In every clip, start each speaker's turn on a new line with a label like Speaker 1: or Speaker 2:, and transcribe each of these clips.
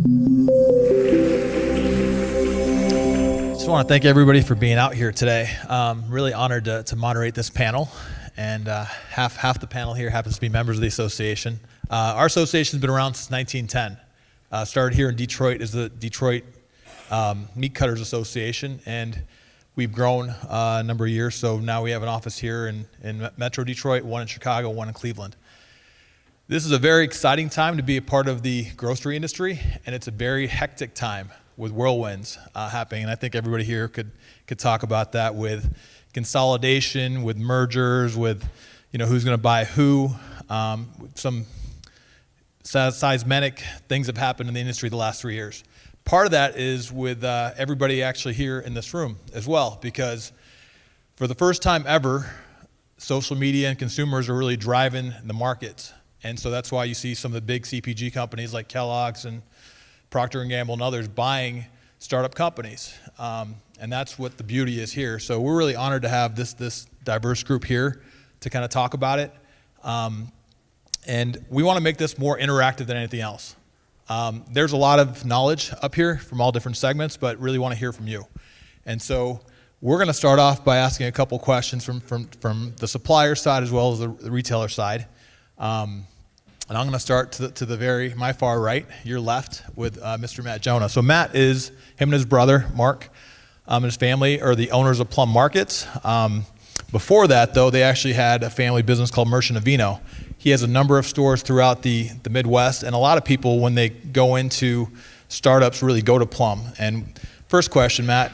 Speaker 1: Just want to thank everybody for being out here today. Really honored to moderate this panel, and half the panel here happens to be members of the association. Our association's been around since 1910. Started here in Detroit as the Detroit Meat Cutters Association, and we've grown a number of years. So now we have an office here in Metro Detroit, one in Chicago, one in Cleveland. This is a very exciting time to be a part of the grocery industry, and it's a very hectic time with whirlwinds happening. And I think everybody here could talk about that, with consolidation, with mergers, with who's going to buy who. Some seismic things have happened in the industry the last 3 years. Part of that is with everybody actually here in this room as well, because for the first time ever, social media and consumers are really driving the markets. And so that's why you see some of the big CPG companies like Kellogg's and Procter & Gamble and others buying startup companies. And that's what the beauty is here. So we're really honored to have this diverse group here to kind of talk about it. And we want to make this more interactive than anything else. There's a lot of knowledge up here from all different segments, but really want to hear from you. And so we're going to start off by asking a couple questions from the supplier side as well as the retailer side. And I'm going to start to the my far right, your left, with Mr. Matt Jonah. So Matt him and his brother, Mark, and his family are the owners of Plum Markets. Before that, though, they actually had a family business called Merchant of Vino. He has a number of stores throughout the Midwest, and a lot of people, when they go into startups, really go to Plum. And first question, Matt,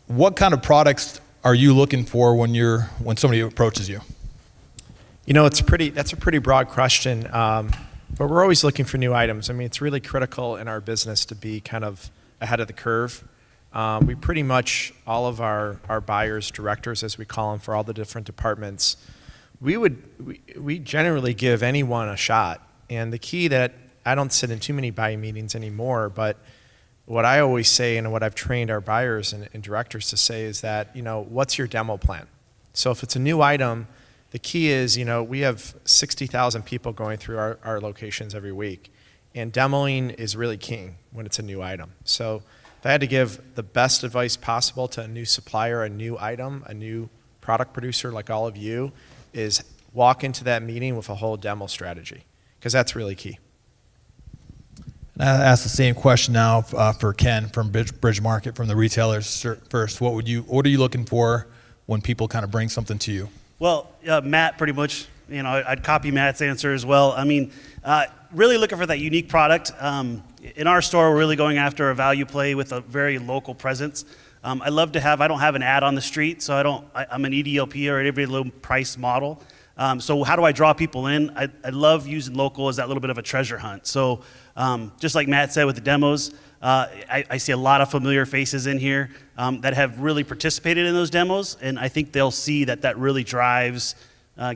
Speaker 1: what kind of products are you looking for when somebody approaches you?
Speaker 2: That's a pretty broad question, but we're always looking for new items. I mean, it's really critical in our business to be kind of ahead of the curve. We pretty much, all of our buyers, directors, as we call them, for all the different departments, we generally give anyone a shot. And the key that I don't sit in too many buying meetings anymore, but what I always say and what I've trained our buyers and directors to say is that, what's your demo plan? So if it's a new item, the key is, we have 60,000 people going through our locations every week, and demoing is really king when it's a new item. So if I had to give the best advice possible to a new supplier, a new item, a new product producer like all of you, is walk into that meeting with a whole demo strategy, because that's really key.
Speaker 1: And I ask the same question now for Ken from Bridge Market, from the retailers first. What are you looking for when people kind of bring something to you?
Speaker 3: Well, Matt, pretty much, I'd copy Matt's answer as well. I mean, really looking for that unique product. In our store, we're really going after a value play with a very local presence. I love to I don't have an ad on the street, so I'm an EDLP, or every low price model. So how do I draw people in? I love using local as that little bit of a treasure hunt. So just like Matt said with the demos, I see a lot of familiar faces in here that have really participated in those demos, and I think they'll see that really drives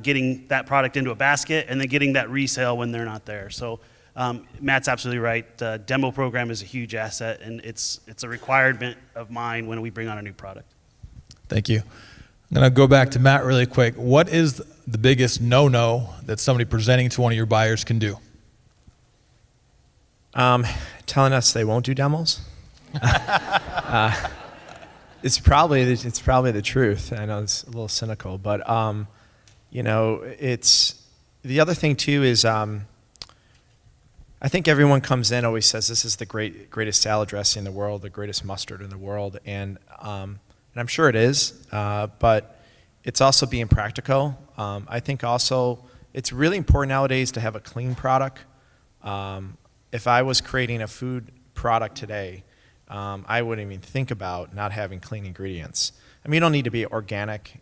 Speaker 3: getting that product into a basket and then getting that resale when they're not there. So Matt's absolutely right. The demo program is a huge asset, and it's a requirement of mine when we bring on a new product.
Speaker 1: Thank you. I'm going to go back to Matt really quick. What is the biggest no-no that somebody presenting to one of your buyers can do?
Speaker 2: Telling us they won't do demos. It's probably the truth. I know it's a little cynical, but it's the other thing too is I think everyone comes in always says this is the greatest salad dressing in the world, the greatest mustard in the world, and I'm sure it is, but it's also being practical. I think also it's really important nowadays to have a clean product. If I was creating a food product today, I wouldn't even think about not having clean ingredients. I mean, you don't need to be organic,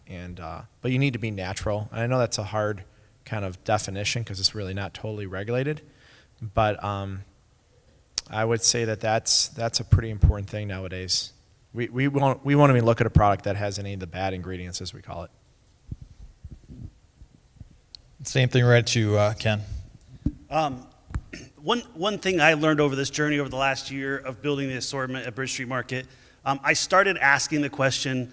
Speaker 2: but you need to be natural. And I know that's a hard kind of definition because it's really not totally regulated. But I would say that's a pretty important thing nowadays. We won't even look at a product that has any of the bad ingredients, as we call it.
Speaker 1: Same thing right at you, Ken.
Speaker 3: One thing I learned over this journey over the last year of building the assortment at Bridge Street Market, I started asking the question,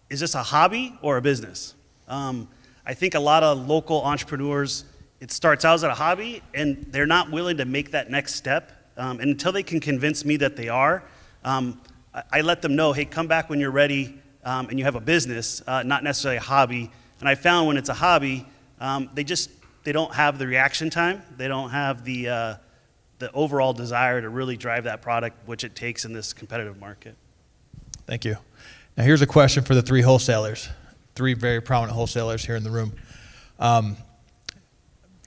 Speaker 3: is this a hobby or a business? I think a lot of local entrepreneurs, it starts out as a hobby and they're not willing to make that next step And until they can convince me that they are, I let them know, hey, come back when you're ready and you have a business, not necessarily a hobby. And I found when it's a hobby, they don't have the reaction time. They don't have the overall desire to really drive that product, which it takes in this competitive market.
Speaker 1: Thank you. Now here's a question for the three wholesalers, three very prominent wholesalers here in the room.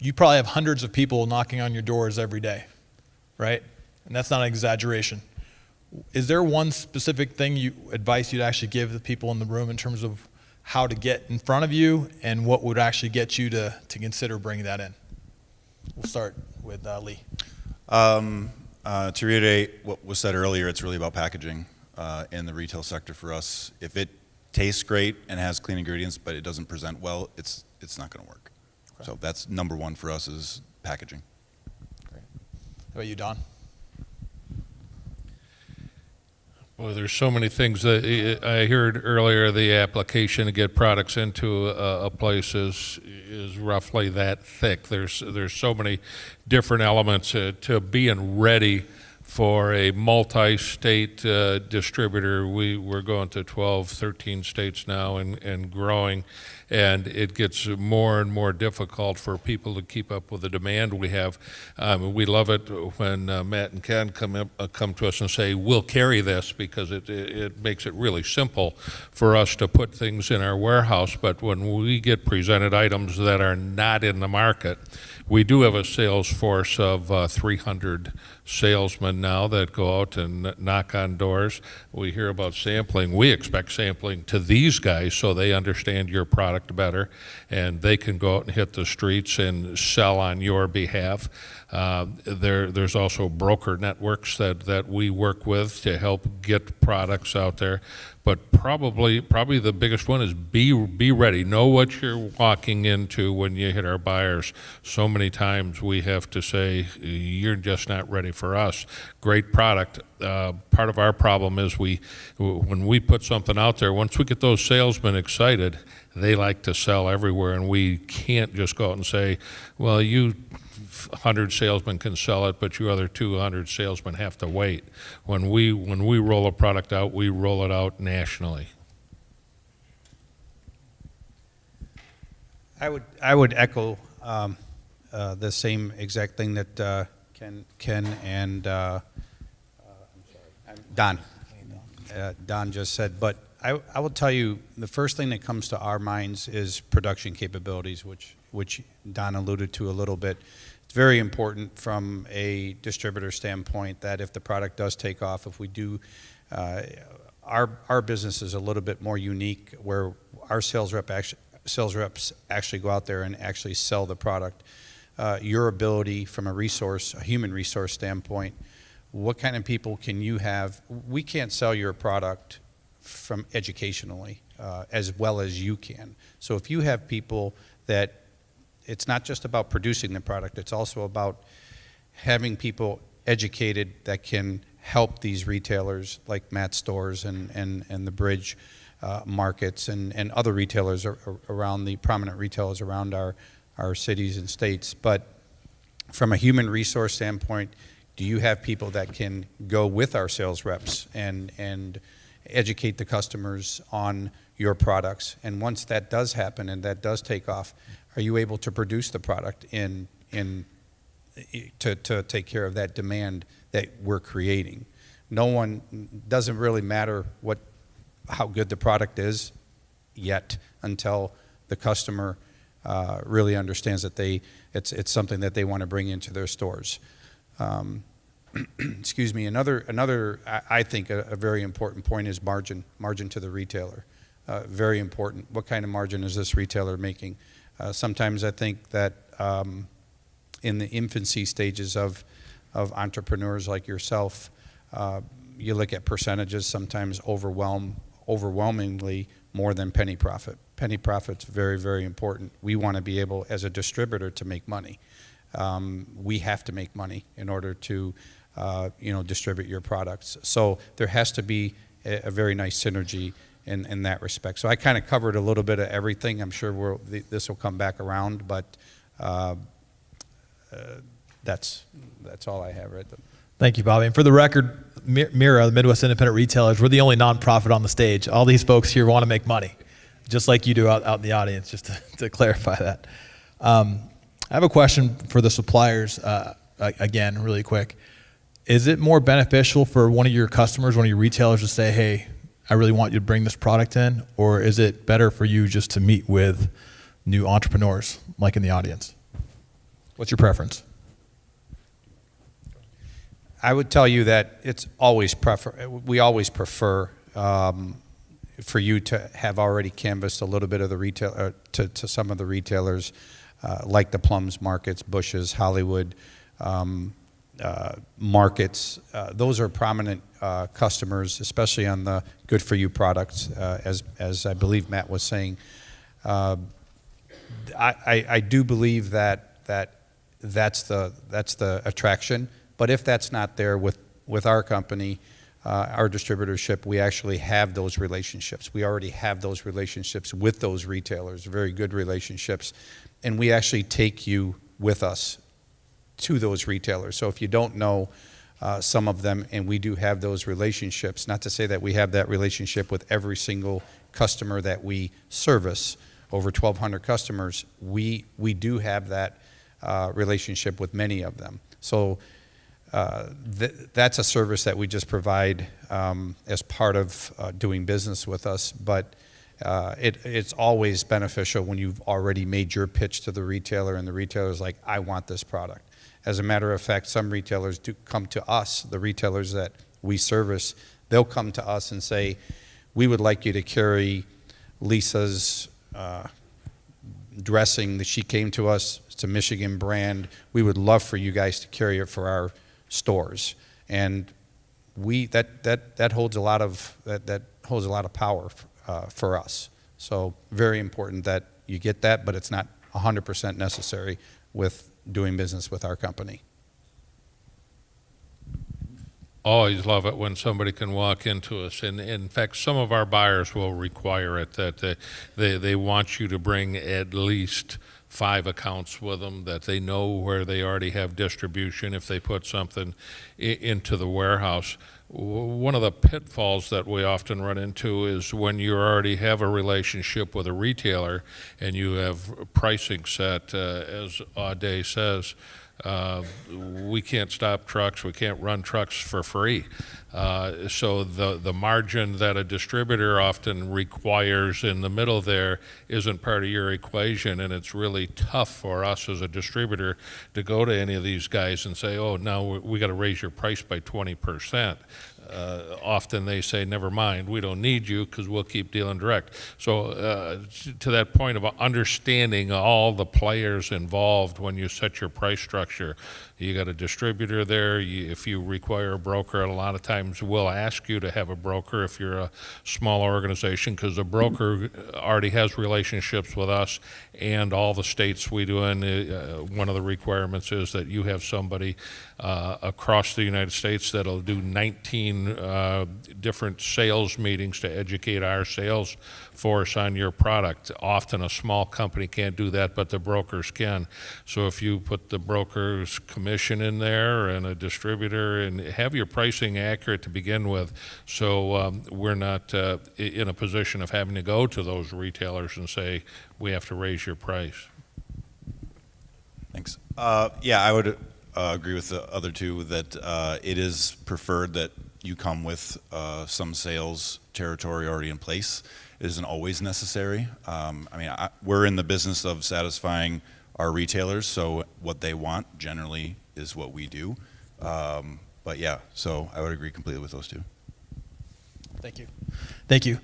Speaker 1: You probably have hundreds of people knocking on your doors every day, right? And that's not an exaggeration. Is there one specific advice you'd actually give the people in the room in terms of how to get in front of you and what would actually get you to consider bringing that in? We'll start with Lee.
Speaker 4: To reiterate what was said earlier, it's really about packaging in the retail sector for us. If it tastes great and has clean ingredients, but it doesn't present well, it's not going to work. Okay. So that's number one for us is packaging.
Speaker 1: Great. How about you, Don?
Speaker 5: Well, there's so many things that I heard earlier. The application to get products into a place is roughly that thick. There's so many different elements to being ready for a multi-state distributor. We're going to 12, 13 states now and growing, and it gets more and more difficult for people to keep up with the demand we have. We love it when Matt and Ken come to us and say, we'll carry this, because it makes it really simple for us to put things in our warehouse. But when we get presented items that are not in the market, we do have a sales force of 300 salesmen now that go out and knock on doors. We hear about sampling. We expect sampling to these guys so they understand your product better, and they can go out and hit the streets and sell on your behalf. There's also broker networks that we work with to help get products out there. But probably the biggest one is be ready. Know what you're walking into when you hit our buyers. So many times we have to say, you're just not ready for us. Great product. Part of our problem is when we put something out there, once we get those salesmen excited, they like to sell everywhere, and we can't just go out and say, well, you 100 salesmen can sell it, but you other 200 salesmen have to wait. When we roll a product out, we roll it out nationally.
Speaker 6: I would echo the same exact thing that Ken and Don just said. But I will tell you, the first thing that comes to our minds is production capabilities, which Don alluded to a little bit. It's very important from a distributor standpoint that if the product does take off, if we do, our business is a little bit more unique, where our sales reps actually go out there and actually sell the product. Your ability from a human resource standpoint, what kind of people can you have? We can't sell your product from educationally as well as you can. So if you have people that, it's not just about producing the product, it's also about having people educated that can help these retailers like Matt's stores and the Bridge markets and other retailers around, the prominent retailers around our cities and states. But from a human resource standpoint, do you have people that can go with our sales reps and educate the customers on your products? And once that does happen and that does take off, are you able to produce the product to take care of that demand that we're creating? Doesn't really matter how good the product is yet until the customer really understands that it's something that they want to bring into their stores. Excuse me. Another I think a very important point is margin to the retailer. Very important. What kind of margin is this retailer making? Sometimes I think that in the infancy stages of entrepreneurs like yourself, you look at percentages, sometimes overwhelmingly more than penny profit. Penny profit's very, very important. We want to be able, as a distributor, to make money. We have to make money in order to distribute your products. So there has to be a very nice synergy in that respect. So I kind of covered a little bit of everything. I'm sure this will come back around, but that's all I have right there.
Speaker 1: Thank you, Bobby. And for the record, Mira, the Midwest Independent Retailers, we're the only nonprofit on the stage. All these folks here want to make money, just like you do out in the audience, just to clarify that. I have a question for the suppliers, again, really quick. Is it more beneficial for one of your customers, one of your retailers to say, hey, I really want you to bring this product in, or is it better for you just to meet with new entrepreneurs like in the audience? What's your preference?
Speaker 6: I would tell you that it's always we always prefer for you to have already canvassed a little bit of the retail to some of the retailers like the Plums Markets, Bush's, Hollywood Markets. Those are prominent customers, especially on the good for you products, as I believe Matt was saying. I do believe that's the attraction. But if that's not there with our company, our distributorship, we actually have those relationships. We already have those relationships with those retailers, very good relationships, and we actually take you with us to those retailers. So if you don't know some of them, and we do have those relationships, not to say that we have that relationship with every single customer that we service, over 1,200 customers, we do have that relationship with many of them. So that's a service that we just provide as part of doing business with us, but it's always beneficial when you've already made your pitch to the retailer and the retailer's like, I want this product. As a matter of fact, some retailers do come to us, the retailers that we service, they'll come to us and say, we would like you to carry Lisa's dressing that she came to us. It's a Michigan brand. We would love for you guys to carry it for our stores, and that holds a lot of power for us. So very important that you get that, but it's not 100% necessary with doing business with our company.
Speaker 5: Always love it when somebody can walk into us, and in fact, some of our buyers will require it, that they want you to bring at least 5 accounts with them, that they know where they already have distribution if they put something into the warehouse. One of the pitfalls that we often run into is when you already have a relationship with a retailer and you have pricing set, as Audet says, we can't stop trucks, we can't run trucks for free. So the margin that a distributor often requires in the middle there isn't part of your equation, and it's really tough for us as a distributor to go to any of these guys and say, oh, now we got to raise your price by 20%. Often they say, never mind, we don't need you because we'll keep dealing direct. So to that point of understanding all the players involved when you set your price structure, you got a distributor there. If you require a broker, a lot of times we'll ask you to have a broker if you're a small organization, because the broker already has relationships with us and all the states we do in. One of the requirements is that you have somebody across the United States that'll do 19 different sales meetings to educate our sales force on your product. Often a small company can't do that, but the brokers can. So if you put the broker's commission in there and a distributor, and have your pricing accurate to begin with, so we're not in a position of having to go to those retailers and say, we have to raise your price.
Speaker 4: Thanks. Yeah, I would agree with the other two that it is preferred that you come with some sales territory already in place. It isn't always necessary. We're in the business of satisfying our retailers, so what they want generally is what we do. But yeah, so I would agree completely with those two.
Speaker 1: Thank you. Thank you.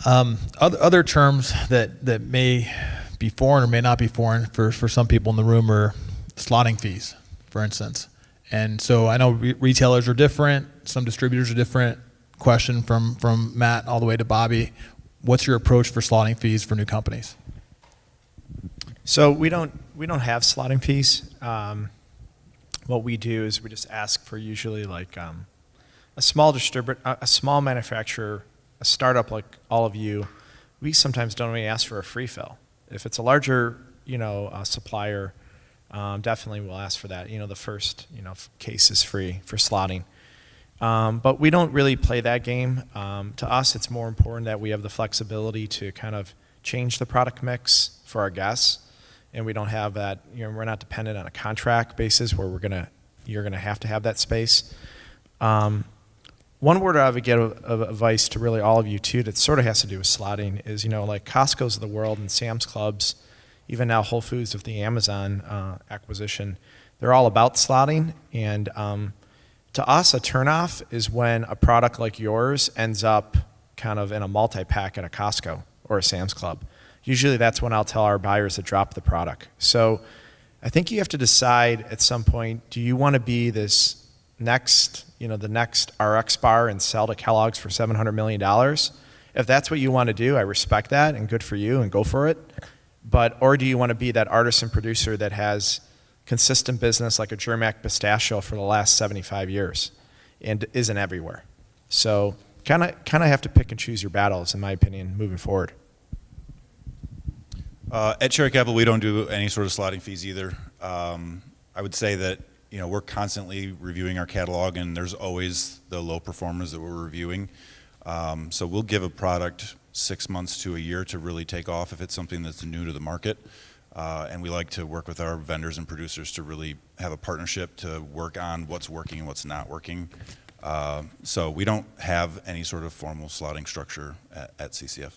Speaker 1: Other terms that may be foreign or may not be foreign for some people in the room are slotting fees, for instance. And so I know retailers are different, some distributors are different. Question from Matt all the way to Bobby. What's your approach for slotting fees for new companies?
Speaker 2: So we don't have slotting fees. What we do is we just ask for usually like a small distributor, a small manufacturer, a startup like all of you. We sometimes don't even ask for a free fill. If it's a larger supplier, definitely we'll ask for that. The first, case is free for slotting. But we don't really play that game. To us, it's more important that we have the flexibility to kind of change the product mix for our guests, and we don't have that. We're not dependent on a contract basis where you're gonna have to have that space. One word I would give of advice to really all of you too, that sort of has to do with slotting, is like Costco's of the world and Sam's Clubs, even now Whole Foods with the Amazon acquisition, they're all about slotting. And to us, a turnoff is when a product like yours ends up kind of in a multi-pack at a Costco or a Sam's Club. Usually that's when I'll tell our buyers to drop the product. So I think you have to decide at some point, do you want to be this next, the next RX bar and sell to Kellogg's for $700 million? If that's what you want to do, I respect that and good for you and go for it. Or do you want to be that artisan producer that has consistent business like a Germac Pistachio for the last 75 years and isn't everywhere? So kind of have to pick and choose your battles, in my opinion, moving forward.
Speaker 4: At Cherry Capital, we don't do any sort of slotting fees either. I would say that we're constantly reviewing our catalog, and there's always the low performers that we're reviewing. So we'll give a product 6 months to a year to really take off if it's something that's new to the market. And we like to work with our vendors and producers to really have a partnership to work on what's working and what's not working. So we don't have any sort of formal slotting structure at CCF.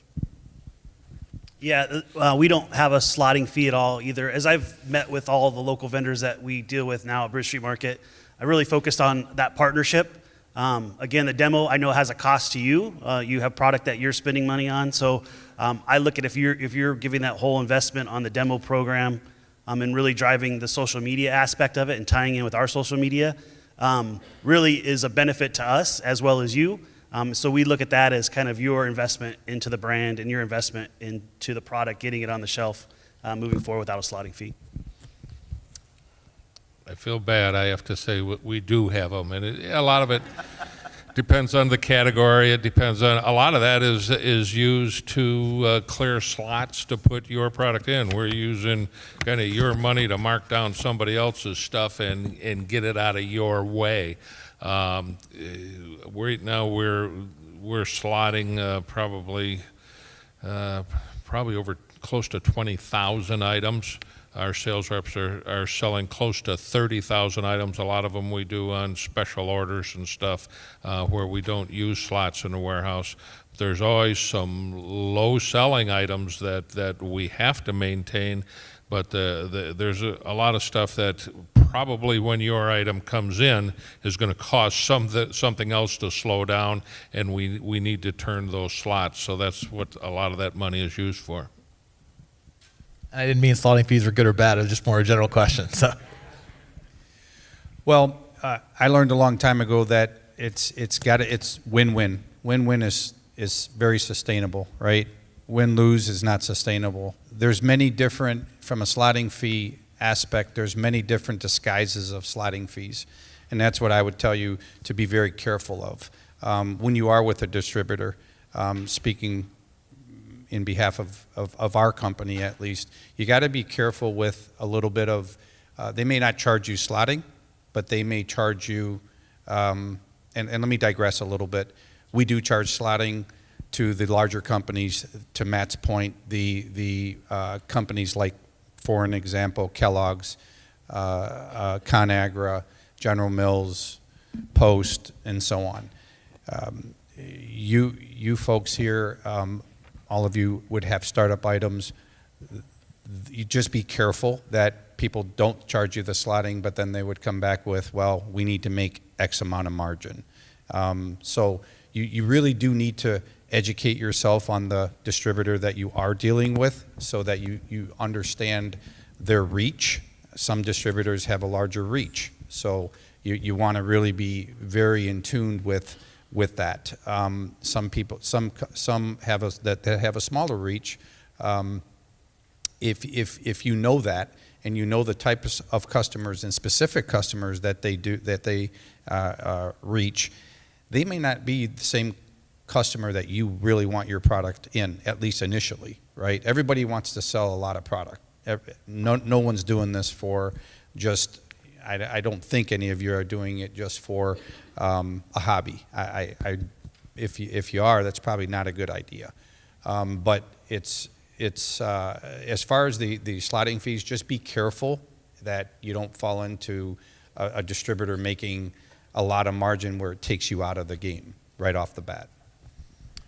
Speaker 3: Yeah, we don't have a slotting fee at all either. As I've met with all the local vendors that we deal with now at Bridge Street Market, I really focused on that partnership. Again, the demo I know has a cost to you. You have product that you're spending money on, so I look at if you're giving that whole investment on the demo program and really driving the social media aspect of it and tying in with our social media, really is a benefit to us as well as you. So we look at that as kind of your investment into the brand and your investment into the product, getting it on the shelf, moving forward without a slotting fee.
Speaker 5: I feel bad. I have to say we do have them, and a lot of it depends on the category. It depends on a lot of that is used to clear slots to put your product in. We're using kind of your money to mark down somebody else's stuff and get it out of your way. Right now we're slotting probably over close to 20,000 items. Our sales reps are selling close to 30,000 items. A lot of them we do on special orders and stuff where we don't use slots in the warehouse. There's always some low-selling items that we have to maintain, but there's a lot of stuff that probably when your item comes in is going to cause something else to slow down, and we need to turn those slots. So that's what a lot of that money is used for.
Speaker 1: I didn't mean slotting fees were good or bad. It was just more a general question. So,
Speaker 6: Well, I learned a long time ago that it's win-win. Win-win is very sustainable, right? Win-lose is not sustainable. There's many different, from a slotting fee aspect, there's many different disguises of slotting fees. And that's what I would tell you to be very careful of. When you are with a distributor, speaking in behalf of our company at least, you got to be careful with a little bit of, they may not charge you slotting, but they may charge you, and let me digress a little bit. We do charge slotting to the larger companies. To Matt's point, the companies like, for an example, Kellogg's, ConAgra, General Mills, Post, and so on. You folks here, all of you would have startup items. You just be careful that people don't charge you the slotting, but then they would come back with, well, we need to make X amount of margin. So you really do need to educate yourself on the distributor that you are dealing with so that you understand their reach. Some distributors have a larger reach, so you want to really be very in tune with that. Some people, some have that have a smaller reach. If you know that, and you know the types of customers and specific customers that they reach, they may not be the same customer that you really want your product in, at least initially, right? Everybody wants to sell a lot of product, No one's doing this for just, I don't think any of you are doing it just for a hobby. If you are, that's probably not a good idea. But it's as far as the slotting fees, just be careful that you don't fall into a distributor making a lot of margin where it takes you out of the game right off the bat.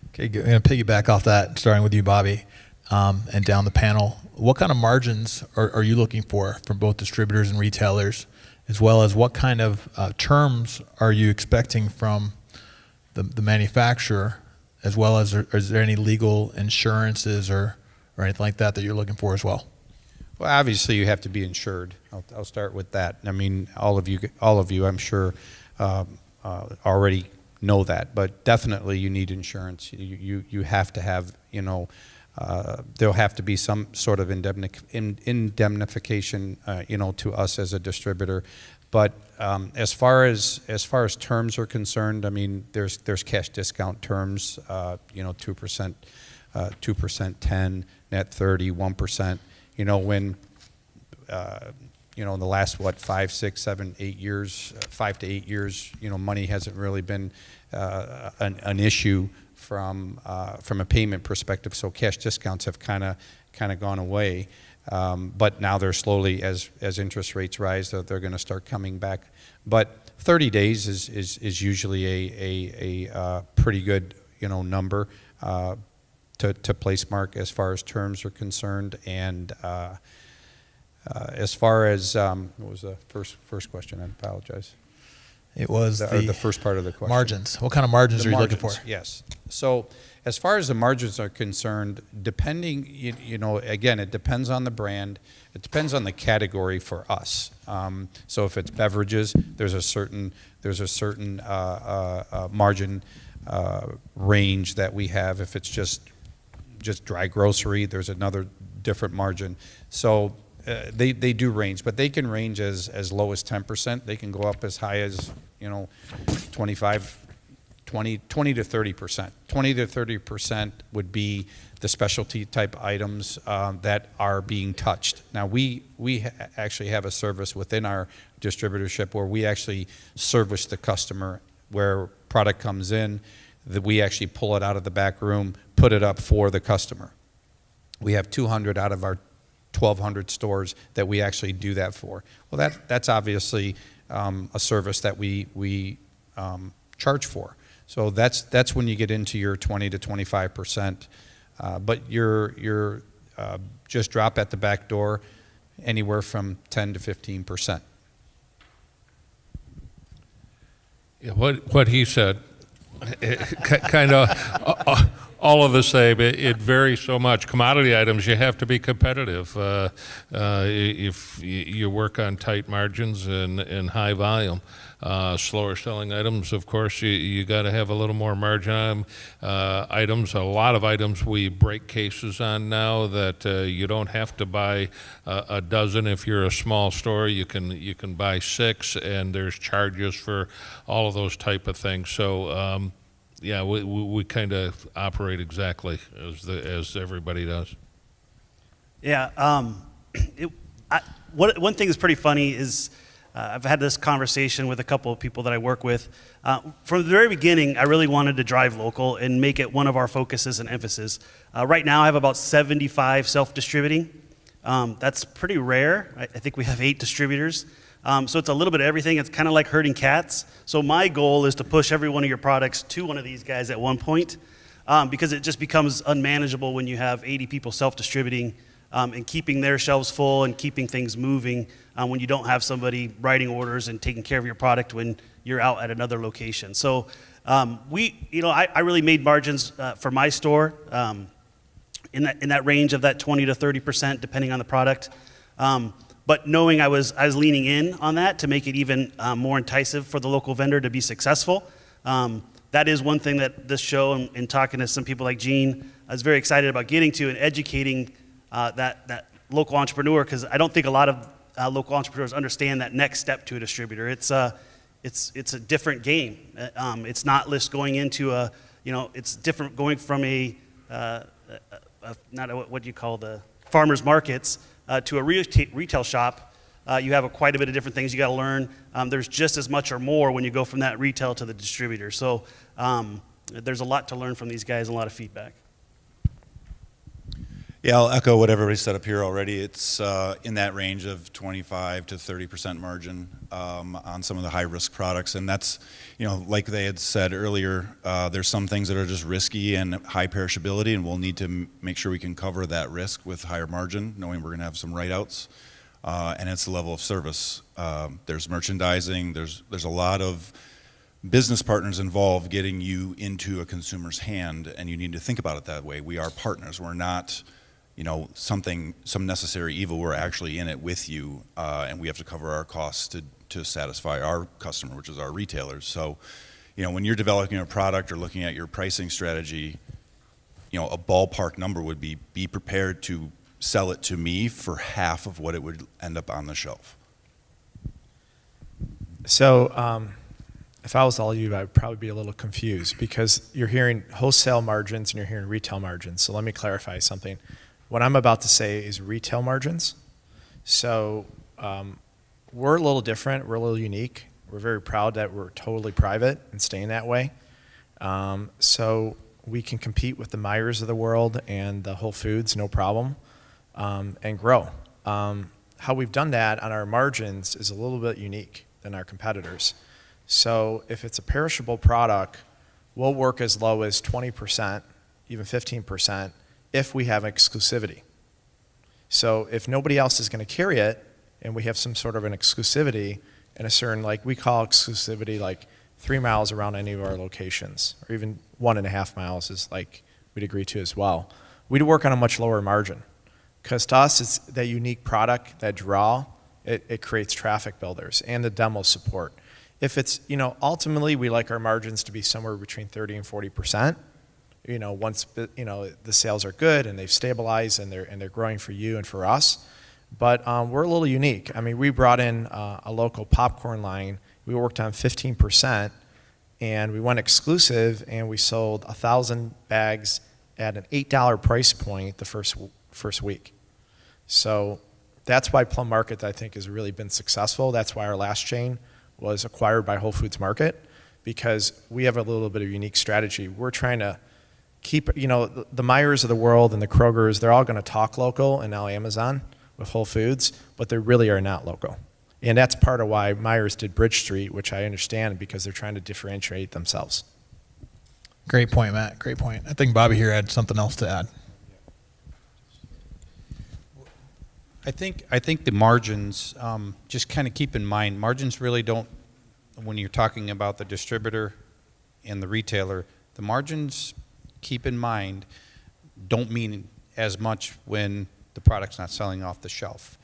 Speaker 1: Okay, I'm going to piggyback off that, starting with you, Bobby, and down the panel. What kind of margins are you looking for from both distributors and retailers, as well as what kind of terms are you expecting from the manufacturer, as well as is there any legal insurances or anything like that you're looking for as well?
Speaker 6: Well, obviously you have to be insured. I'll start with that. I mean, all of you, I'm sure, already know that, but definitely you need insurance. You have to have, there'll have to be some sort of indemnification, to us as a distributor. But as far as terms are concerned, I mean, there's cash discount terms, 2%, 10, net 30, 1%. When in the last 5, 6, 7, 8 years, 5 to 8 years, money hasn't really been an issue from a payment perspective. So cash discounts have kind of gone away. But now they're slowly, as interest rates rise, they're going to start coming back. But 30 days is usually a pretty good number to place mark as far as terms are concerned. And as far as what was the first question? I apologize.
Speaker 1: It was
Speaker 6: the first part of the question.
Speaker 1: Margins. What kind of margins are you looking for?
Speaker 6: Yes. So as far as the margins are concerned, depending, again, it depends on the brand. It depends on the category for us. So if it's beverages, there's a certain margin range that we have. If it's just dry grocery, there's another different margin. So they do range, but they can range as low as 10%. They can go up as high as 25, 20 to 30%. 20 to 30% would be the specialty type items that are being touched. Now we actually have a service within our distributorship where we actually service the customer, where product comes in, that we actually pull it out of the back room, put it up for the customer. We have 200 out of our 1,200 stores that we actually do that for. Well, that's obviously a service that we charge for. So that's when you get into your 20 to 25%. But you're just drop at the back door anywhere from 10 to 15%.
Speaker 5: Yeah, what he said, kind of all of the same. It varies so much. Commodity items, you have to be competitive. If you work on tight margins and high volume. Slower selling items, of course, you got to have a little more margin on items. A lot of items we break cases on now that you don't have to buy a dozen. If you're a small store, you can buy 6, and there's charges for all of those type of things. So yeah, we kind of operate exactly as everybody does.
Speaker 3: Yeah. One thing that's pretty funny is I've had this conversation with a couple of people that I work with. From the very beginning, I really wanted to drive local and make it one of our focuses and emphasis. Right now, I have about 75 self-distributing. That's pretty rare. I think we have 8 distributors. So it's a little bit of everything. It's kind of like herding cats. So my goal is to push every one of your products to one of these guys at one point, because it just becomes unmanageable when you have 80 people self-distributing and keeping their shelves full and keeping things moving when you don't have somebody writing orders and taking care of your product when you're out at another location. So I really made margins for my store in that range of that 20 to 30%, depending on the product. But knowing I was leaning in on that to make it even more enticing for the local vendor to be successful. That is one thing that this show and talking to some people like Gene, I was very excited about getting to and educating that local entrepreneur, because I don't think a lot of local entrepreneurs understand that next step to a distributor. It's a different game. It's not just going into it's different going from not what you call the farmers markets to a retail shop, you have quite a bit of different things you got to learn. There's just as much or more when you go from that retail to the distributor. So there's a lot to learn from these guys and a lot of feedback.
Speaker 4: Yeah, I'll echo what everybody said up here already. It's in that range of 25 to 30% margin on some of the high-risk products, and that's, like they had said earlier, there's some things that are just risky and high perishability, and we'll need to make sure we can cover that risk with higher margin, knowing we're going to have some write-outs, and it's the level of service. There's merchandising. There's a lot of business partners involved getting you into a consumer's hand, and you need to think about it that way. We are partners. We're not some necessary evil. We're actually in it with you, and we have to cover our costs to satisfy our customer, which is our retailers. So, when you're developing a product or looking at your pricing strategy, a ballpark number would be prepared to sell it to me for half of what it would end up on the shelf.
Speaker 2: So if I was all you, I'd probably be a little confused because you're hearing wholesale margins and you're hearing retail margins. So let me clarify something. What I'm about to say is retail margins. So we're a little different. We're a little unique. We're very proud that we're totally private and staying that way. So we can compete with the Meijers of the world and the Whole Foods, no problem, and grow. How we've done that on our margins is a little bit unique than our competitors. So if it's a perishable product, we'll work as low as 20%, even 15%, if we have exclusivity. So if nobody else is going to carry it, and we have some sort of an exclusivity in a certain, like we call exclusivity like 3 miles around any of our locations, or even 1.5 miles is like we'd agree to as well. We'd work on a much lower margin. Because to us, it's that unique product, that draw, it creates traffic builders and the demo support. If it's, ultimately we like our margins to be somewhere between 30 and 40%. Once the sales are good and they've stabilized and they're growing for you and for us. But we're a little unique. I mean, we brought in a local popcorn line. We worked on 15%, and we went exclusive, and we sold 1,000 bags at an $8 price point the first week. So that's why Plum Market, I think, has really been successful. That's why our last chain was acquired by Whole Foods Market, because we have a little bit of a unique strategy. We're trying to keep, the Meijers of the world and the Krogers, they're all going to talk local and now Amazon with Whole Foods, but they really are not local. And that's part of why Meijers did Bridge Street, which I understand, because they're trying to differentiate themselves.
Speaker 1: Great point, Matt. Great point. I think Bobby here had something else to add.
Speaker 6: I think the margins, just kind of keep in mind, margins really don't, when you're talking about the distributor and the retailer, the margins, keep in mind, don't mean as much when the product's not selling off the shelf.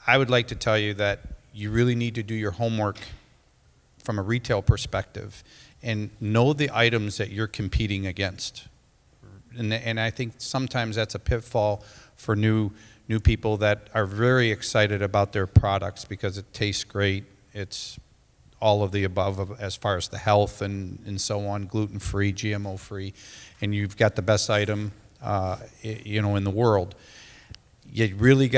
Speaker 6: I would like to tell you that you really need to do your homework from a retail perspective and know the items that you're competing against. And I think sometimes that's a pitfall for new people that are very excited about their products because it tastes great. It's all of the above as far as the health and so on, gluten-free, GMO-free, and you've got the best item, in the world. You really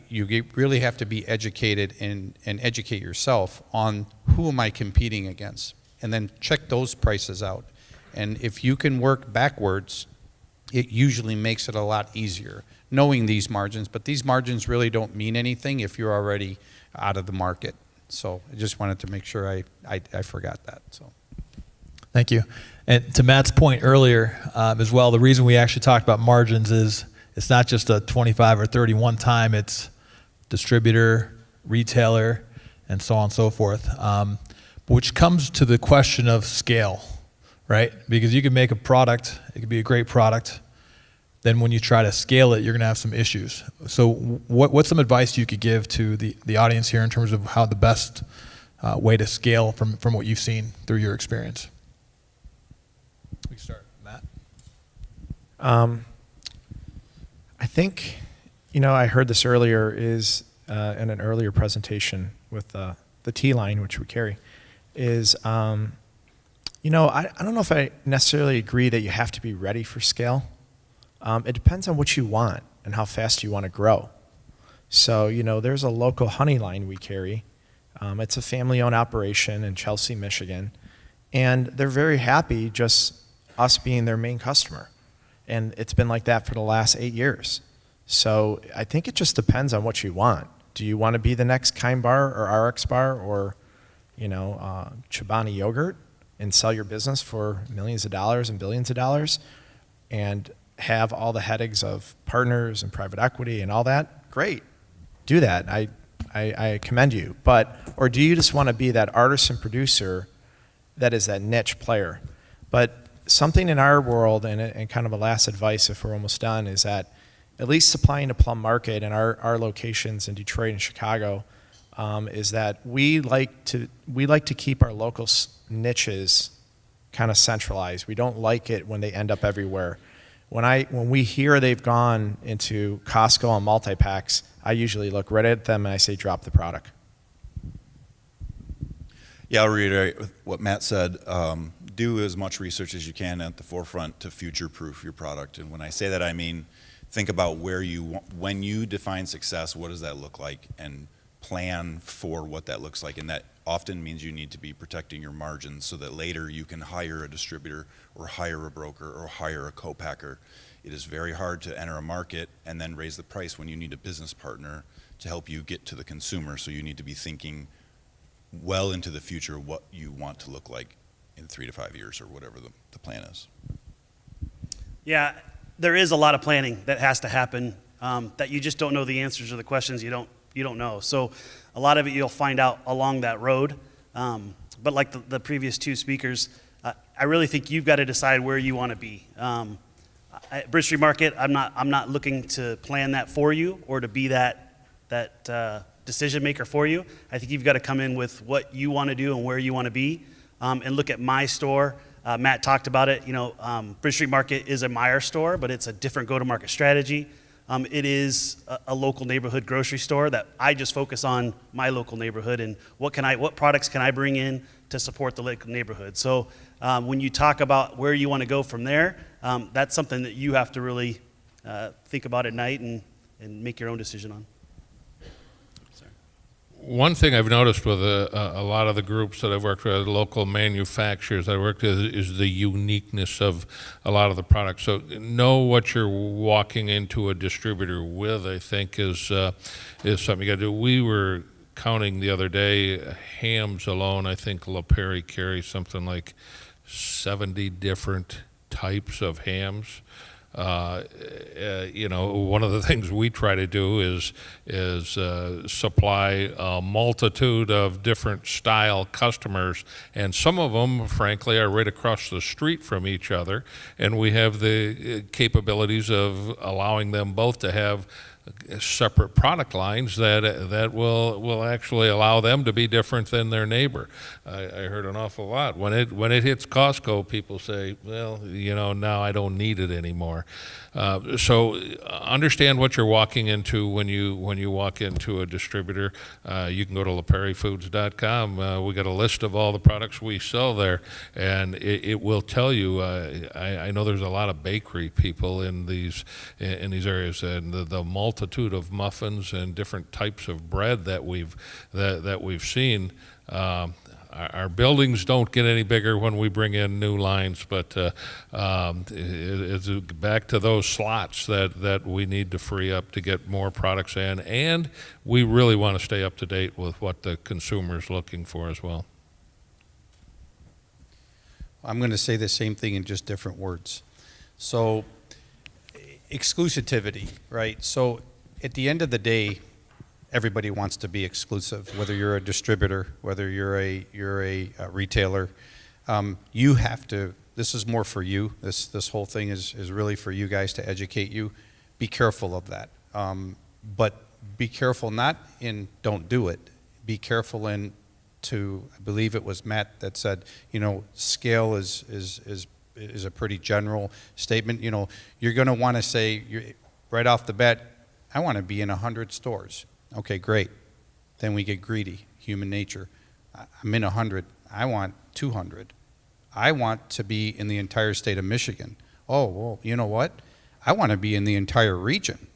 Speaker 6: really have to be educated and educate yourself on who am I competing against, and then check those prices out. And if you can work backwards, it usually makes it a lot easier knowing these margins, but these margins really don't mean anything if you're already out of the market. So I just wanted to make sure I forgot that. So,
Speaker 1: Thank you. And to Matt's point earlier as well, the reason we actually talked about margins is it's not just a 25 or 31 time, it's distributor, retailer, and so on and so forth, which comes to the question of scale, right? Because you can make a product, it could be a great product, then when you try to scale it, you're going to have some issues. So what's some advice you could give to the audience here in terms of how the best way to scale from what you've seen through your experience? We can start, Matt.
Speaker 2: I think, I heard this earlier is in an earlier presentation with the T-line, which we carry, is, I don't know if I necessarily agree that you have to be ready for scale. It depends on what you want and how fast you want to grow. So, there's a local honey line we carry. It's a family-owned operation in Chelsea, Michigan, and they're very happy just us being their main customer. And it's been like that for the last 8 years. So I think it just depends on what you want. Do you want to be the next Kind Bar or RX Bar or, Chobani Yogurt and sell your business for millions of dollars and billions of dollars and have all the headaches of partners and private equity and all that? Great. Do that. I commend you. Or do you just want to be that artisan producer that is that niche player? But something in our world, and kind of a last advice if we're almost done, is that at least supplying the plum market in our locations in Detroit and Chicago, is that we like to keep our local niches kind of centralized. We don't like it when they end up everywhere. When we hear they've gone into Costco and multi-packs, I usually look right at them and I say, drop the product.
Speaker 4: Yeah, I'll reiterate what Matt said. Do as much research as you can at the forefront to future-proof your product. And when I say that, I mean think about when you define success, what does that look like, and plan for what that looks like. And that often means you need to be protecting your margins so that later you can hire a distributor or hire a broker or hire a co-packer. It is very hard to enter a market and then raise the price when you need a business partner to help you get to the consumer. So you need to be thinking well into the future what you want to look like in 3 to 5 years or whatever the plan is.
Speaker 3: Yeah, there is a lot of planning that has to happen that you just don't know the answers to the questions you don't know. So a lot of it you'll find out along that road. But like the previous two speakers, I really think you've got to decide where you want to be. At Bridge Street Market, I'm not looking to plan that for you or to be that decision maker for you. I think you've got to come in with what you want to do and where you want to be, and look at my store. Matt talked about it. Bridge Street Market is a Meijer store, but it's a different go-to-market strategy. It is a local neighborhood grocery store that I just focus on my local neighborhood and what products can I bring in to support the local neighborhood. So when you talk about where you want to go from there, that's something that you have to really think about at night and make your own decision on.
Speaker 5: One thing I've noticed with a lot of the groups that I've worked with, local manufacturers that I worked with, is the uniqueness of a lot of the products. So know what you're walking into a distributor with, I think, is something you got to do. We were counting the other day, hams alone, I think La Prairie carries something like 70 different types of hams. One of the things we try to do is supply a multitude of different style customers, and some of them, frankly, are right across the street from each other, and we have the capabilities of allowing them both to have separate product lines that will actually allow them to be different than their neighbor. I heard an awful lot. When it hits Costco, people say, well, now I don't need it anymore. So understand what you're walking into when you walk into a distributor. You can go to laprairiefoods.com. We got a list of all the products we sell there, and it will tell you. I know there's a lot of bakery people in these areas, and the multitude of muffins and different types of bread that we've seen. Our buildings don't get any bigger when we bring in new lines, but it's back to those slots that we need to free up to get more products in, and we really want to stay up to date with what the consumer's looking for as well.
Speaker 6: I'm going to say the same thing in just different words. So, exclusivity, right? So, at the end of the day, everybody wants to be exclusive. Whether you're a distributor, whether you're a retailer, you have to. This is more for you. This whole thing is really for you guys to educate you. Be careful of that, but be careful not in don't do it. Be careful in to. I believe it was Matt that said, scale is a pretty general statement. You're going to want to say right off the bat, I want to be in 100 stores. Okay, great. Then we get greedy, human nature. I'm in 100. I want 200. I want to be in the entire state of Michigan. Oh, well, you know what? I want to be in the entire region.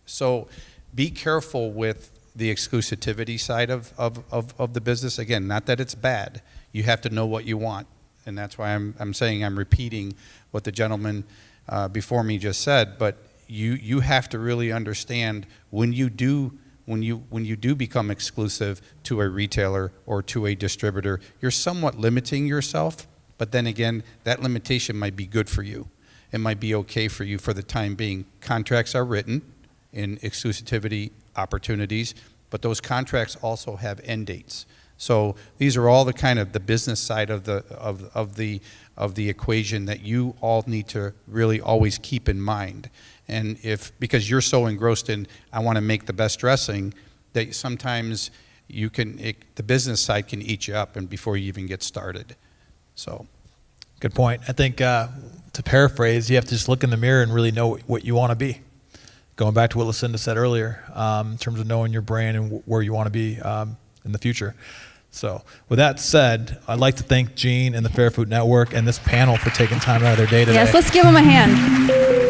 Speaker 6: So be careful with the exclusivity side of the business. Again, not that it's bad. You have to know what you want. And that's why I'm saying I'm repeating what the gentleman before me just said. But you have to really understand when you do become exclusive to a retailer or to a distributor, you're somewhat limiting yourself. But then again, that limitation might be good for you. It might be okay for you for the time being. Contracts are written in exclusivity opportunities, but those contracts also have end dates. So these are all the kind of the business side of the equation that you all need to really always keep in mind. And because you're so engrossed in, I want to make the best dressing, that sometimes the business side can eat you up and before you even get started. So.
Speaker 1: Good point. I think to paraphrase, you have to just look in the mirror and really know what you want to be. Going back to what Lucinda said earlier, in terms of knowing your brand and where you want to be in the future. So with that said, I'd like to thank Gene and the Fair Food Network and this panel for taking time out of their day today.
Speaker 7: Yes, let's give them a hand.